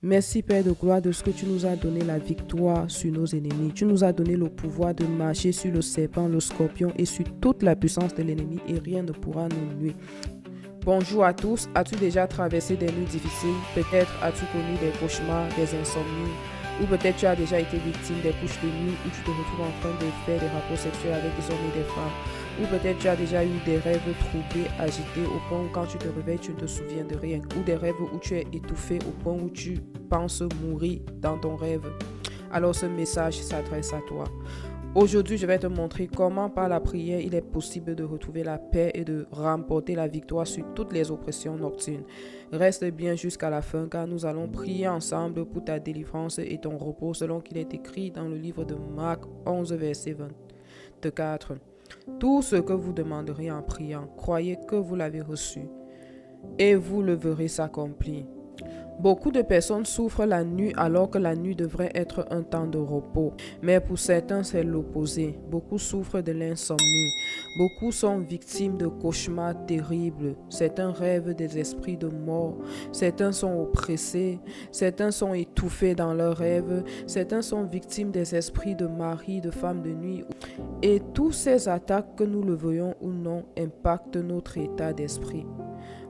Merci Père de gloire de ce que tu nous as donné la victoire sur nos ennemis. Tu nous as donné le pouvoir de marcher sur le serpent, le scorpion et sur toute la puissance de l'ennemi et rien ne pourra nous nuire. Bonjour à tous, as-tu déjà traversé des nuits difficiles? Peut-être as-tu connu des cauchemars, des insomnies, ou peut-être tu as déjà été victime des couches de nuit où tu te retrouves en train de faire des rapports sexuels avec des hommes et des femmes. Ou peut-être tu as déjà eu des rêves troublés, agités, au point où quand tu te réveilles, tu ne te souviens de rien. Ou des rêves où tu es étouffé au point où tu penses mourir dans ton rêve. Alors ce message s'adresse à toi. Aujourd'hui, je vais te montrer comment par la prière, il est possible de retrouver la paix et de remporter la victoire sur toutes les oppressions nocturnes. Reste bien jusqu'à la fin car nous allons prier ensemble pour ta délivrance et ton repos selon qu'il est écrit dans le livre de Marc 11, verset 24. Tout ce que vous demanderez en priant, croyez que vous l'avez reçu et vous le verrez s'accomplir. Beaucoup de personnes souffrent la nuit alors que la nuit devrait être un temps de repos. Mais pour certains, c'est l'opposé. Beaucoup souffrent de l'insomnie. Beaucoup sont victimes de cauchemars terribles. Certains rêvent des esprits de mort. Certains sont oppressés. Certains sont étouffés dans leurs rêves. Certains sont victimes des esprits de mari, de femmes de nuit. Et tous ces attaques, que nous le voyons ou non, impactent notre état d'esprit.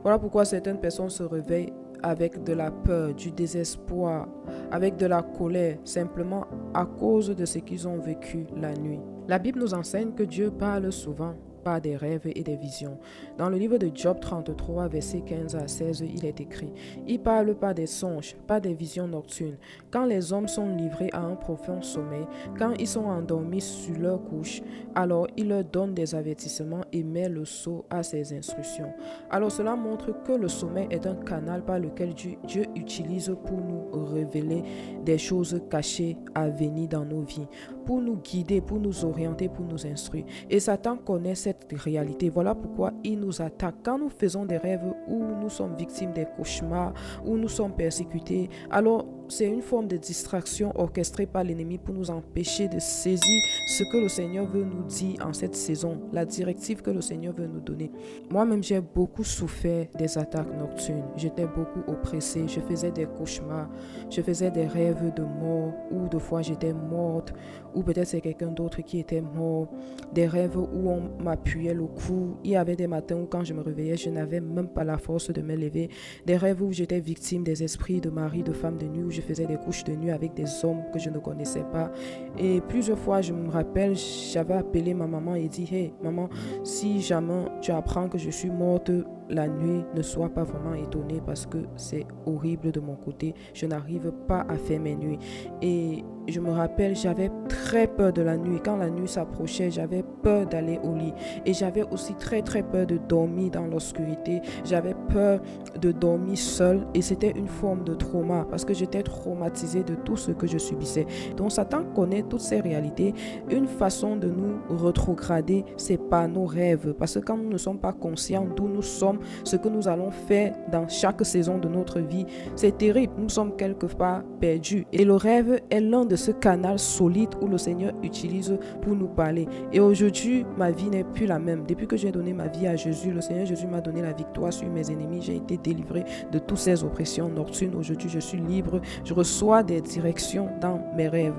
Voilà pourquoi certaines personnes se réveillent avec de la peur, du désespoir, avec de la colère, simplement à cause de ce qu'ils ont vécu la nuit. La Bible nous enseigne que Dieu parle souvent par des rêves et des visions. Dans le livre de Job 33, versets 15 à 16, il est écrit: Il parle par des songes, par des visions nocturnes. Quand les hommes sont livrés à un profond sommeil, quand ils sont endormis sur leur couche, alors il leur donne des avertissements et met le sceau à ses instructions. Alors cela montre que le sommeil est un canal par lequel Dieu utilise pour nous révéler des choses cachées à venir dans nos vies, pour nous guider, pour nous orienter, pour nous instruire. Et Satan connaît cette réalité. Voilà pourquoi il nous attaque. Quand nous faisons des rêves où nous sommes victimes des cauchemars, où nous sommes persécutés, alors c'est une forme de distraction orchestrée par l'ennemi pour nous empêcher de saisir ce que le Seigneur veut nous dire en cette saison, la directive que le Seigneur veut nous donner. Moi-même, j'ai beaucoup souffert des attaques nocturnes. J'étais beaucoup oppressée. Je faisais des cauchemars. Je faisais des rêves de mort où de fois j'étais morte, ou peut-être c'est quelqu'un d'autre qui était mort. Des rêves où on m'appuyait le cou. Il y avait des matins où quand je me réveillais, je n'avais même pas la force de me lever. Des rêves où j'étais victime des esprits de mari, de femme de nuit, où je faisais des couches de nuit avec des hommes que je ne connaissais pas. Et plusieurs fois, je me rappelle, j'avais appelé ma maman et dit: Hey maman, si jamais tu apprends que je suis morte la nuit, ne sois pas vraiment étonnée parce que c'est horrible de mon côté. Je n'arrive pas à faire mes nuits. Et je me rappelle, j'avais très peur de la nuit. Quand la nuit s'approchait, j'avais peur d'aller au lit. Et j'avais aussi très peur de dormir dans l'obscurité. J'avais peur de dormir seule. Et c'était une forme de trauma parce que j'étais traumatisée de tout ce que je subissais. Donc Satan connaît toutes ces réalités. Une façon de nous rétrograder, c'est par nos rêves. Parce que quand nous ne sommes pas conscients d'où nous sommes, ce que nous allons faire dans chaque saison de notre vie, c'est terrible. Nous sommes quelque part perdus. Et le rêve est l'un de ce canal solide où le Seigneur utilise pour nous parler. Et aujourd'hui, ma vie n'est plus la même. Depuis que j'ai donné ma vie à Jésus, le Seigneur Jésus m'a donné la victoire sur mes ennemis. J'ai été délivré de toutes ces oppressions nocturnes. Aujourd'hui, je suis libre. Je reçois des directions dans mes rêves.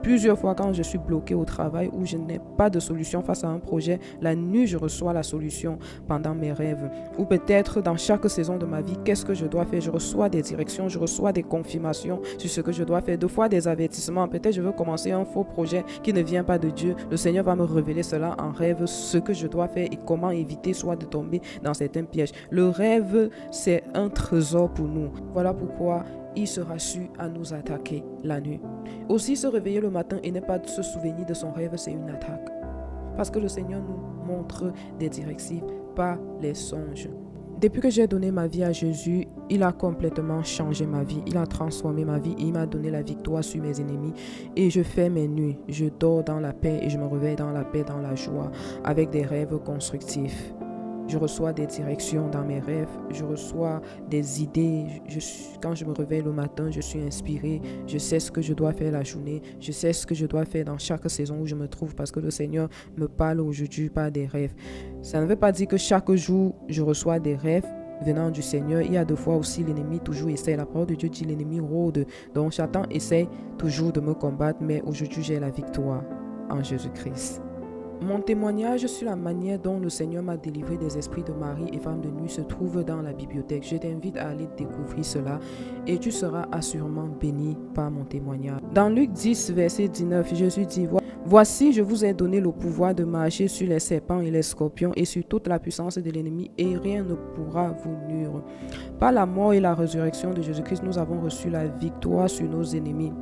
Plusieurs fois, quand je suis bloqué au travail ou je n'ai pas de solution face à un projet, la nuit, je reçois la solution pendant mes rêves. Ou peut-être dans chaque saison de ma vie, qu'est-ce que je dois faire? Je reçois des directions, je reçois des confirmations sur ce que je dois faire. Deux fois des avertissements. Peut-être je veux commencer un faux projet qui ne vient pas de Dieu. Le Seigneur va me révéler cela en rêve, ce que je dois faire et comment éviter soit de tomber dans certains pièges. Le rêve, c'est un trésor pour nous. Voilà pourquoi il sera su à nous attaquer la nuit. Aussi, se réveiller le matin et ne pas se souvenir de son rêve, c'est une attaque. Parce que le Seigneur nous montre des directives par les songes. Depuis que j'ai donné ma vie à Jésus, il a complètement changé ma vie. Il a transformé ma vie. Il m'a donné la victoire sur mes ennemis. Et je fais mes nuits. Je dors dans la paix et je me réveille dans la paix, dans la joie, avec des rêves constructifs. Je reçois des directions dans mes rêves, je reçois des idées. Quand je me réveille le matin, je suis inspirée. Je sais ce que je dois faire la journée. Je sais ce que je dois faire dans chaque saison où je me trouve parce que le Seigneur me parle aujourd'hui par des rêves. Ça ne veut pas dire que chaque jour, je reçois des rêves. venant du Seigneur. Il y a des fois aussi l'ennemi toujours essaie. La parole de Dieu dit l'ennemi rôde. Donc Satan essaie toujours de me combattre, mais aujourd'hui j'ai la victoire en Jésus-Christ. Mon témoignage sur la manière dont le Seigneur m'a délivré des esprits de mari et femme de nuit se trouve dans la bibliothèque. Je t'invite à aller découvrir cela et tu seras assurément béni par mon témoignage. Dans Luc 10, verset 19, Jésus dit « Voici, je vous ai donné le pouvoir de marcher sur les serpents et les scorpions et sur toute la puissance de l'ennemi et rien ne pourra vous nuire. » Par la mort et la résurrection de Jésus-Christ, nous avons reçu la victoire sur nos ennemis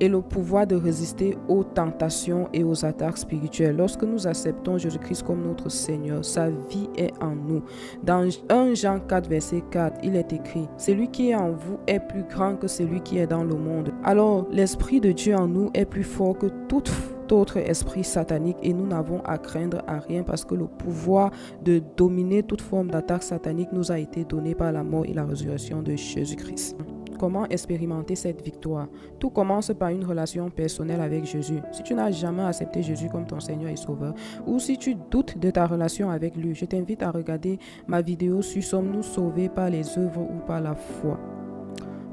et le pouvoir de résister aux tentations et aux attaques spirituelles. Lorsque nous acceptons Jésus-Christ comme notre Seigneur, sa vie est en nous. Dans 1 Jean 4, verset 4, il est écrit « Celui qui est en vous est plus grand que celui qui est dans le monde. » Alors, l'Esprit de Dieu en nous est plus fort que tout autre esprit satanique et nous n'avons à craindre à rien parce que le pouvoir de dominer toute forme d'attaque satanique nous a été donné par la mort et la résurrection de Jésus-Christ. Comment expérimenter cette victoire? Tout commence par une relation personnelle avec Jésus. Si tu n'as jamais accepté Jésus comme ton Seigneur et Sauveur, ou si tu doutes de ta relation avec lui, je t'invite à regarder ma vidéo sur Sommes-nous sauvés par les œuvres ou par la foi,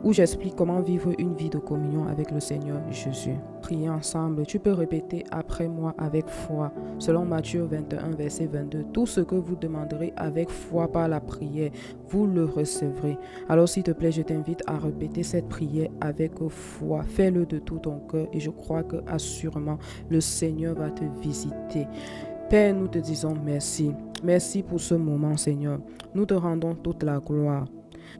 où j'explique comment vivre une vie de communion avec le Seigneur Jésus. Priez ensemble, tu peux répéter après moi avec foi. Selon Matthieu 21, verset 22, tout ce que vous demanderez avec foi par la prière, vous le recevrez. Alors s'il te plaît, je t'invite à répéter cette prière avec foi. Fais-le de tout ton cœur et je crois que assurément le Seigneur va te visiter. Père, nous te disons merci. Merci pour ce moment, Seigneur. Nous te rendons toute la gloire.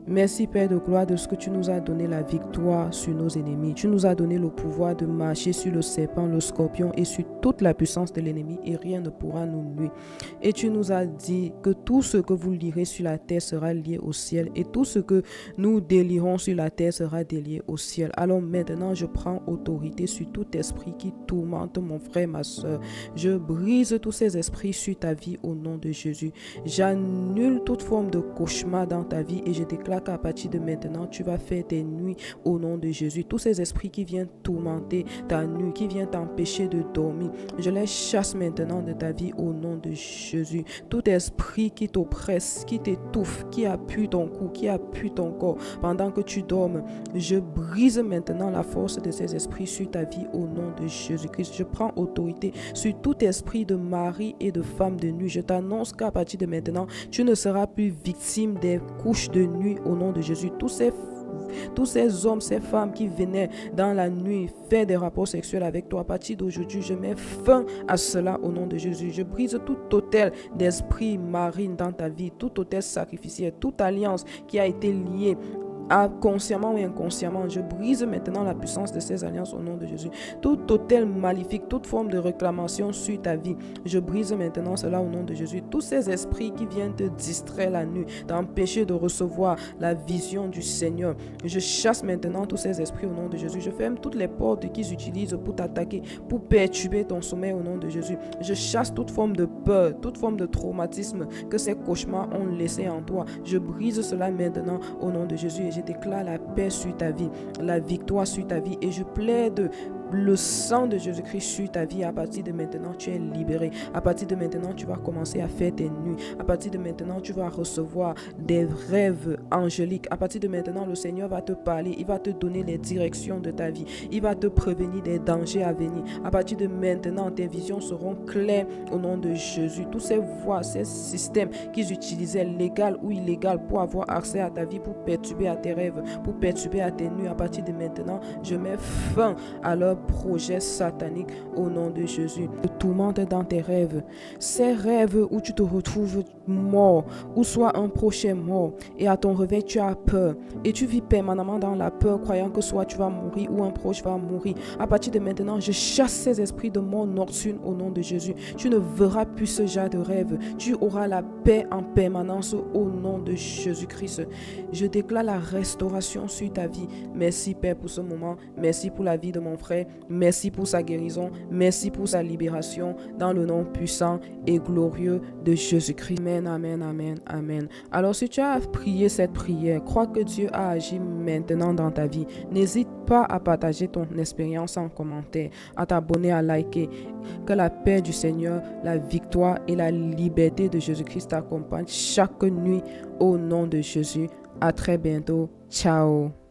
Merci Père de gloire de ce que tu nous as donné la victoire sur nos ennemis. Tu nous as donné le pouvoir de marcher sur le serpent, le scorpion et sur toute la puissance de l'ennemi et rien ne pourra nous nuire. Et tu nous as dit que tout ce que vous lirez sur la terre sera lié au ciel et tout ce que nous délierons sur la terre sera délié au ciel. Alors maintenant je prends autorité sur tout esprit qui tourmente mon frère, ma soeur. Je brise tous ces esprits sur ta vie au nom de Jésus. J'annule toute forme de cauchemar dans ta vie et je déclare qu'à partir de maintenant, tu vas faire tes nuits au nom de Jésus. Tous ces esprits qui viennent tourmenter ta nuit, qui viennent t'empêcher de dormir, je les chasse maintenant de ta vie au nom de Jésus. Tout esprit qui t'oppresse, qui t'étouffe, qui appuie ton cou, qui appuie ton corps pendant que tu dormes, je brise maintenant la force de ces esprits sur ta vie au nom de Jésus-Christ. Je prends autorité sur tout esprit de mari et de femme de nuit. Je t'annonce qu'à partir de maintenant, tu ne seras plus victime des couches de nuit au nom de Jésus. Tous ces hommes, ces femmes qui venaient dans la nuit faire des rapports sexuels avec toi, à partir d'aujourd'hui, je mets fin à cela au nom de Jésus. Je brise tout hôtel d'esprit marine dans ta vie, tout hôtel sacrificiel, toute alliance qui a été liée consciemment ou inconsciemment. Je brise maintenant la puissance de ces alliances au nom de Jésus. Tout hôtel maléfique, toute forme de réclamation sur ta vie, je brise maintenant cela au nom de Jésus. Tous ces esprits qui viennent te distraire la nuit, t'empêcher de recevoir la vision du Seigneur, je chasse maintenant tous ces esprits au nom de Jésus. Je ferme toutes les portes qu'ils utilisent pour t'attaquer, pour perturber ton sommeil au nom de Jésus. Je chasse toute forme de peur, toute forme de traumatisme que ces cauchemars ont laissé en toi. Je brise cela maintenant au nom de Jésus et je déclare la paix sur ta vie, la victoire sur ta vie et je plaide le sang de Jésus-Christ sur ta vie. À partir de maintenant, tu es libéré. À partir de maintenant, tu vas commencer à faire tes nuits. À partir de maintenant, tu vas recevoir des rêves angéliques. À partir de maintenant, le Seigneur va te parler. Il va te donner les directions de ta vie. Il va te prévenir des dangers à venir. À partir de maintenant, tes visions seront claires au nom de Jésus. Tous ces voies, ces systèmes qu'ils utilisaient, légal ou illégal, pour avoir accès à ta vie, pour perturber à tes rêves, pour perturber à tes nuits, à partir de maintenant, je mets fin à leur projet satanique au nom de Jésus. Te tourmente dans tes rêves, ces rêves où tu te retrouves mort ou soit un prochain mort et à ton réveil tu as peur et tu vis permanemment dans la peur croyant que soit tu vas mourir ou un proche va mourir. À partir de maintenant, je chasse ces esprits de mort nocturne au nom de Jésus. Tu ne verras plus ce genre de rêve. Tu auras la paix en permanence au nom de Jésus-Christ. Je déclare la restauration sur ta vie. Merci Père pour ce moment. Merci pour la vie de mon frère. fait. Merci pour sa guérison. Merci pour sa libération dans le nom puissant et glorieux de Jésus-Christ. Amen, amen, amen, amen. Alors si tu as prié cette prière, crois que Dieu a agi maintenant dans ta vie. N'hésite pas à partager ton expérience en commentaire, à t'abonner, à liker. Que la paix du Seigneur, la victoire et la liberté de Jésus-Christ t'accompagnent chaque nuit au nom de Jésus. À très bientôt. Ciao.